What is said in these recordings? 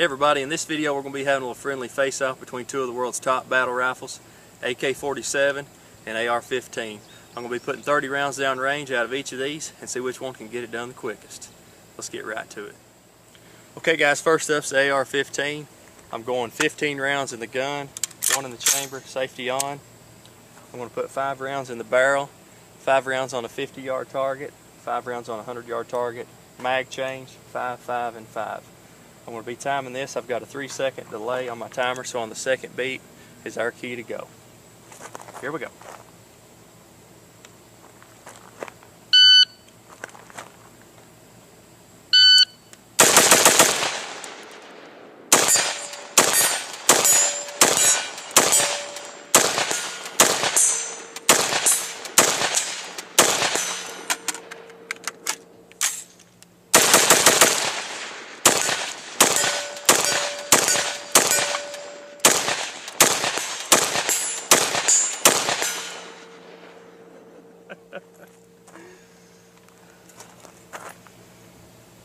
Hey everybody, in this video we're going to be having a little friendly face-off between two of the world's top battle rifles, AK47 and AR15. I'm going to be putting 30 rounds down range out of each of these and see which one can get it done the quickest. Let's get right to it. Okay guys, first up's the AR15. I'm going 15 rounds in the gun, 1 in the chamber, safety on. I'm going to put 5 rounds in the barrel, 5 rounds on a 50-yard target, 5 rounds on a 100-yard target, mag change, 5, 5, and 5. I'm going to be timing this. I've got a 3-second delay on my timer, so on the second beat is our key to go. Here we go.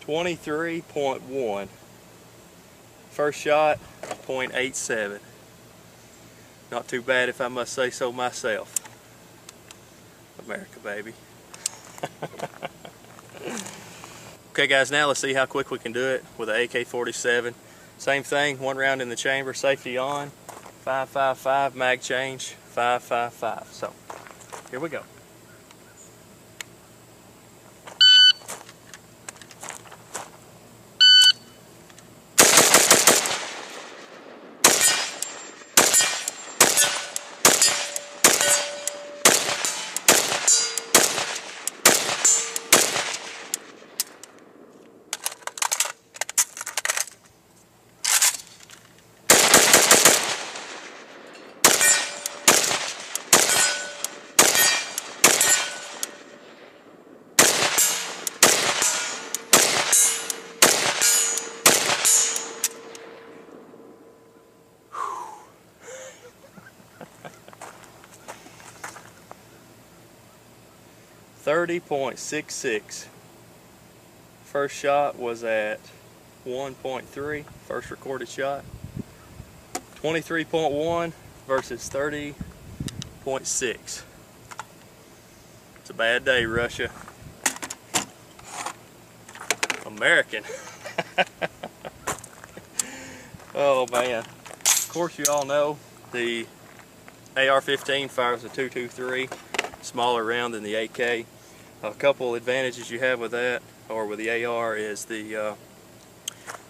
.23.1. First shot, .87. Not too bad if I must say so myself. America, baby. Okay guys, now let's see how quick we can do it with an AK-47. Same thing, 1 round in the chamber, safety on, 5, 5, 5, mag change, 5, 5, 5. So, here we go. .66. First shot was at 1.3, first recorded shot. 23.1 versus 30.6. It's a bad day, Russia. American. Oh man. Of course you all know the AR-15 fires a .223, smaller round than the AK. A couple advantages you have with that, or with the AR, is the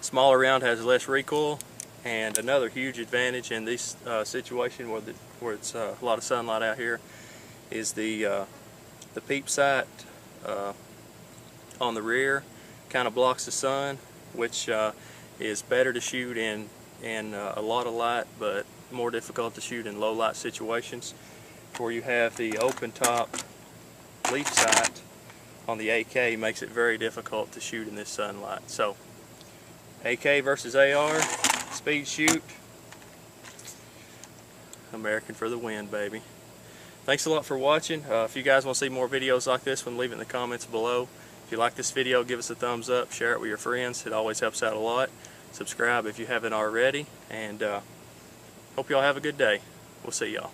smaller round has less recoil, and another huge advantage in this situation where it's a lot of sunlight out here is the peep sight on the rear kind of blocks the sun, which is better to shoot in a lot of light, but more difficult to shoot in low light situations. Where you have the open top leaf sight on the AK makes it very difficult to shoot in this sunlight. So AK versus AR, speed shoot, American for the win, baby. Thanks a lot for watching. If you guys want to see more videos like this one, leave it in the comments below. If you like this video, give us a thumbs up, share it with your friends. It always helps out a lot. Subscribe if you haven't already, and hope y'all have a good day. We'll see y'all.